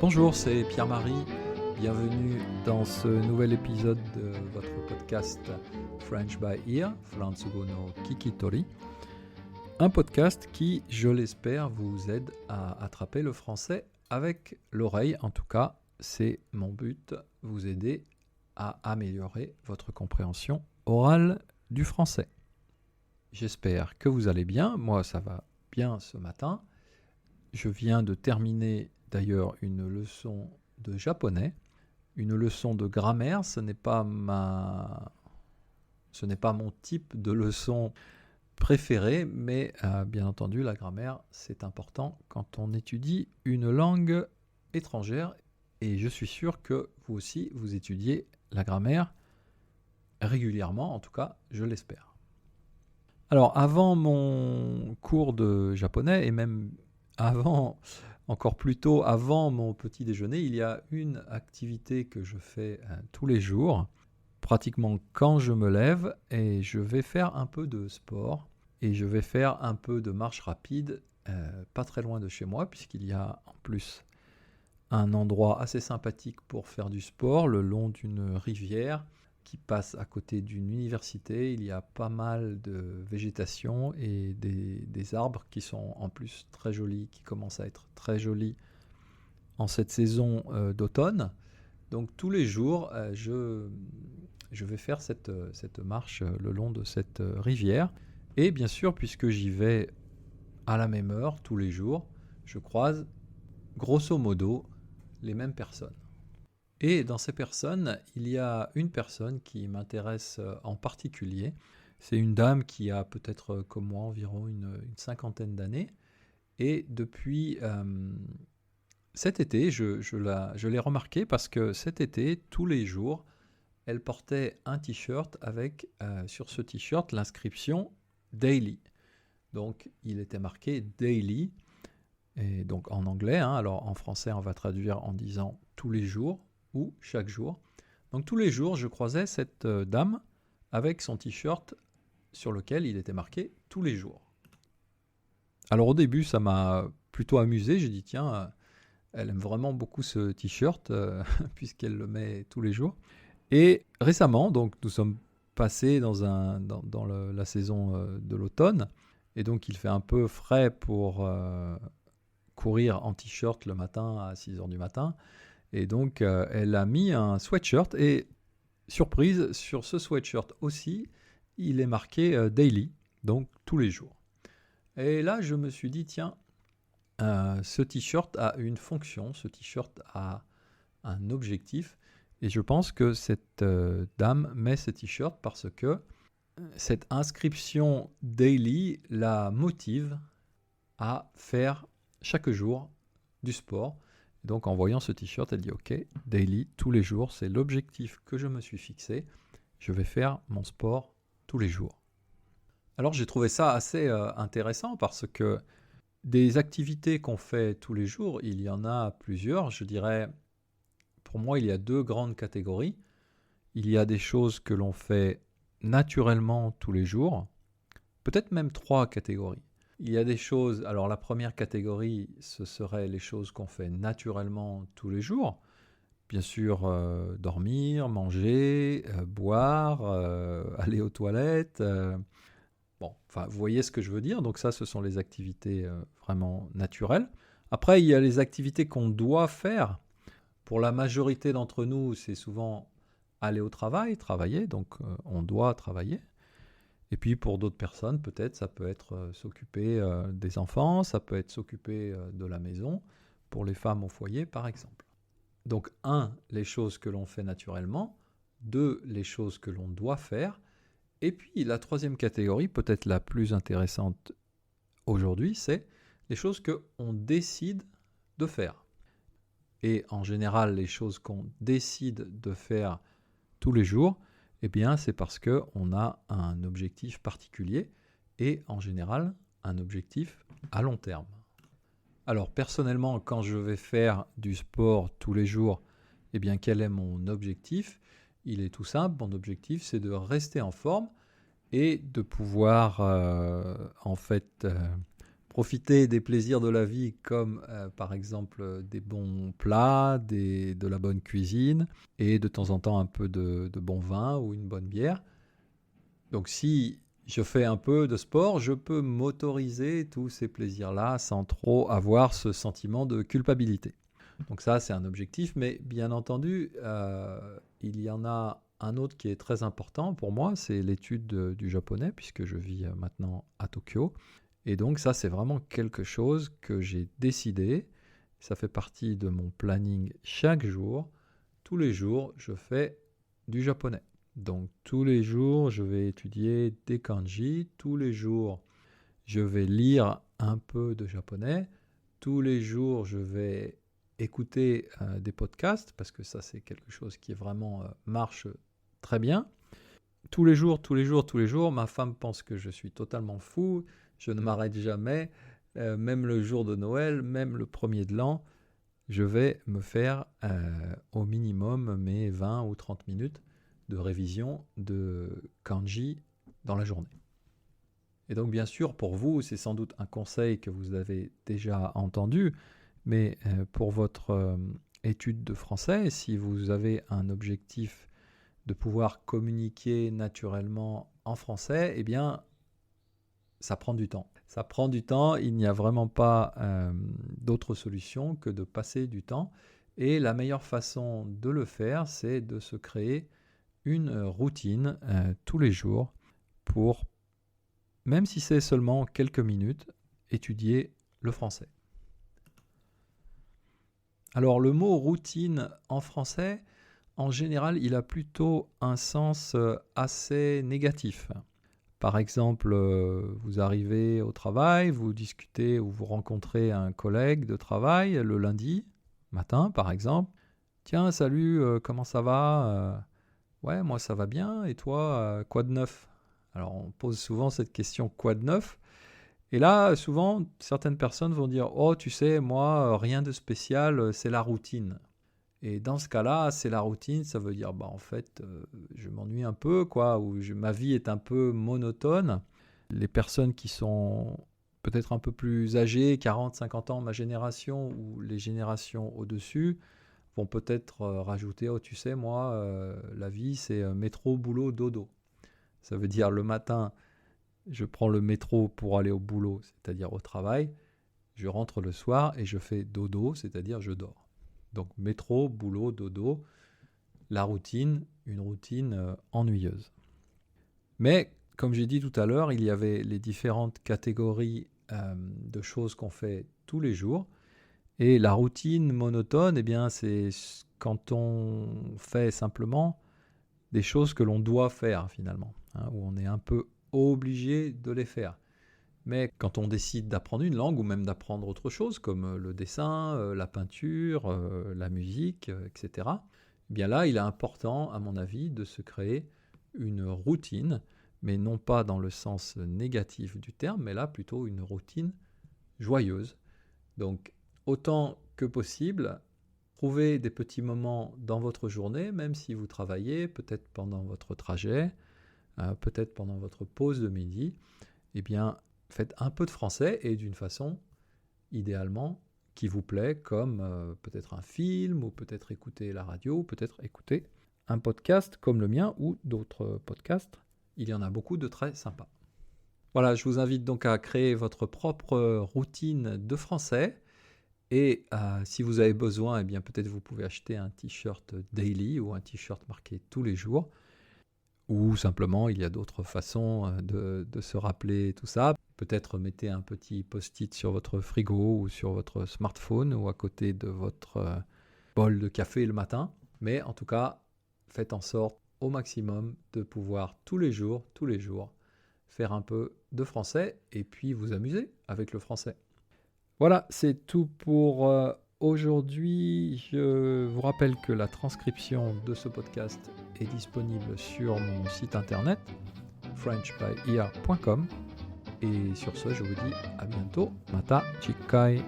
Bonjour, c'est Pierre-Marie. Bienvenue dans ce nouvel épisode de votre podcast French by Ear, Fransugo no Kikitori. Un podcast qui, je l'espère, vous aide à attraper le français avec l'oreille. En tout cas, c'est mon but, vous aider à améliorer votre compréhension orale du français. J'espère que vous allez bien. Moi, ça va bien ce matin. Je viens de terminer d'ailleurs une leçon de japonais, une leçon de grammaire. Ce n'est pas mon type de leçon préférée, mais bien entendu, la grammaire, c'est important quand on étudie une langue étrangère. Et je suis sûr que vous aussi, vous étudiez la grammaire régulièrement, en tout cas, je l'espère. Alors, avant mon cours de japonais, et même encore plus tôt, avant mon petit déjeuner, il y a une activité que je fais tous les jours, pratiquement quand je me lève, et je vais faire un peu de sport, et je vais faire un peu de marche rapide, pas très loin de chez moi, puisqu'il y a en plus un endroit assez sympathique pour faire du sport, le long d'une rivière qui passe à côté d'une université. Il y a pas mal de végétation et des arbres qui sont en plus très jolis, qui commencent à être très jolis en cette saison d'automne. Donc tous les jours, je vais faire cette marche le long de cette rivière. Et bien sûr, puisque j'y vais à la même heure tous les jours, je croise grosso modo les mêmes personnes. Et dans ces personnes, il y a une personne qui m'intéresse en particulier. C'est une dame qui a peut-être comme moi environ une cinquantaine d'années. Et depuis cet été, je l'ai remarqué parce que cet été, tous les jours, elle portait un t-shirt avec sur ce t-shirt l'inscription Daily. Donc il était marqué Daily, et donc en anglais. Alors en français, on va traduire en disant tous les jours ou chaque jour. Donc tous les jours, je croisais cette dame avec son t-shirt sur lequel il était marqué tous les jours. Alors au début, ça m'a plutôt amusé. J'ai dit tiens, elle aime vraiment beaucoup ce t-shirt puisqu'elle le met tous les jours. Et récemment, donc nous sommes passés dans la saison de l'automne, et donc il fait un peu frais pour courir en t-shirt le matin à 6h du matin. Et donc, elle a mis un sweatshirt, et surprise, sur ce sweatshirt aussi, il est marqué Daily, donc tous les jours. Et là, je me suis dit, tiens, ce t-shirt a une fonction, ce t-shirt a un objectif, et je pense que cette dame met ce t-shirt parce que cette inscription Daily la motive à faire chaque jour du sport. Donc en voyant ce t-shirt, elle dit ok, daily, tous les jours, c'est l'objectif que je me suis fixé. Je vais faire mon sport tous les jours. Alors j'ai trouvé ça assez intéressant parce que des activités qu'on fait tous les jours, il y en a plusieurs. Je dirais, pour moi, il y a deux grandes catégories. Il y a des choses que l'on fait naturellement tous les jours, peut-être même trois catégories. Il y a des choses, alors la première catégorie, ce serait les choses qu'on fait naturellement tous les jours. Bien sûr, dormir, manger, boire, aller aux toilettes. Vous voyez ce que je veux dire. Donc ça, ce sont les activités vraiment naturelles. Après, il y a les activités qu'on doit faire. Pour la majorité d'entre nous, c'est souvent aller au travail, travailler. Donc on doit travailler. Et puis pour d'autres personnes, peut-être, ça peut être s'occuper des enfants, ça peut être s'occuper de la maison, pour les femmes au foyer par exemple. Donc 1, les choses que l'on fait naturellement, 2, les choses que l'on doit faire, et puis la troisième catégorie, peut-être la plus intéressante aujourd'hui, c'est les choses qu'on décide de faire. Et en général, les choses qu'on décide de faire tous les jours, eh bien, c'est parce qu'on a un objectif particulier et en général, un objectif à long terme. Alors, personnellement, quand je vais faire du sport tous les jours, eh bien, quel est mon objectif ? Il est tout simple, mon objectif, c'est de rester en forme et de pouvoir, profiter des plaisirs de la vie comme par exemple des bons plats, de la bonne cuisine et de temps en temps un peu de bon vin ou une bonne bière. Donc si je fais un peu de sport, je peux m'autoriser tous ces plaisirs-là sans trop avoir ce sentiment de culpabilité. Donc ça, c'est un objectif, mais bien entendu, il y en a un autre qui est très important pour moi, c'est l'étude du japonais, puisque je vis maintenant à Tokyo. Et donc ça, c'est vraiment quelque chose que j'ai décidé. Ça fait partie de mon planning chaque jour. Tous les jours, je fais du japonais. Donc tous les jours, je vais étudier des kanji. Tous les jours, je vais lire un peu de japonais. Tous les jours, je vais écouter des podcasts, parce que ça, c'est quelque chose qui vraiment marche très bien. Tous les jours, ma femme pense que je suis totalement fou. Je ne m'arrête jamais. Même le jour de Noël, même le 1er de l'an, je vais me faire au minimum mes 20 ou 30 minutes de révision de kanji dans la journée. Et donc, bien sûr, pour vous, c'est sans doute un conseil que vous avez déjà entendu, mais pour votre étude de français, si vous avez un objectif de pouvoir communiquer naturellement en français, eh bien, ça prend du temps. Ça prend du temps, il n'y a vraiment pas d'autre solution que de passer du temps. Et la meilleure façon de le faire, c'est de se créer une routine tous les jours pour, même si c'est seulement quelques minutes, étudier le français. Alors le mot routine en français, en général, il a plutôt un sens assez négatif. Par exemple, vous arrivez au travail, vous discutez ou vous rencontrez un collègue de travail le lundi matin, par exemple. Tiens, salut, comment ça va ? Ouais, moi ça va bien, et toi, quoi de neuf ? Alors on pose souvent cette question, quoi de neuf ? Et là, souvent, certaines personnes vont dire, oh, tu sais, moi, rien de spécial, c'est la routine. Et dans ce cas-là, c'est la routine, ça veut dire, en fait, je m'ennuie un peu, quoi, ou ma vie est un peu monotone. Les personnes qui sont peut-être un peu plus âgées, 40, 50 ans, ma génération, ou les générations au-dessus, vont peut-être rajouter, oh, tu sais, moi, la vie, c'est métro, boulot, dodo. Ça veut dire, le matin, je prends le métro pour aller au boulot, c'est-à-dire au travail. Je rentre le soir et je fais dodo, c'est-à-dire je dors. Donc métro, boulot, dodo, la routine, une routine ennuyeuse. Mais comme j'ai dit tout à l'heure, il y avait les différentes catégories de choses qu'on fait tous les jours. Et la routine monotone, eh bien, c'est quand on fait simplement des choses que l'on doit faire finalement, où on est un peu obligé de les faire. Mais quand on décide d'apprendre une langue ou même d'apprendre autre chose comme le dessin, la peinture, la musique, etc., eh bien là, il est important, à mon avis, de se créer une routine, mais non pas dans le sens négatif du terme, mais là plutôt une routine joyeuse. Donc, autant que possible, trouvez des petits moments dans votre journée, même si vous travaillez, peut-être pendant votre trajet, peut-être pendant votre pause de midi, eh bien, faites un peu de français et d'une façon, idéalement, qui vous plaît, comme peut-être un film, ou peut-être écouter la radio, ou peut-être écouter un podcast comme le mien ou d'autres podcasts. Il y en a beaucoup de très sympas. Voilà, je vous invite donc à créer votre propre routine de français. Et si vous avez besoin, eh bien peut-être vous pouvez acheter un t-shirt daily ou un t-shirt marqué tous les jours. Ou simplement, il y a d'autres façons de se rappeler tout ça. Peut-être mettez un petit post-it sur votre frigo ou sur votre smartphone ou à côté de votre bol de café le matin. Mais en tout cas, faites en sorte au maximum de pouvoir tous les jours, faire un peu de français et puis vous amuser avec le français. Voilà, c'est tout pour aujourd'hui. Je vous rappelle que la transcription de ce podcast est disponible sur mon site internet frenchbyear.com. Et sur ce, je vous dis à bientôt. Mata chikai.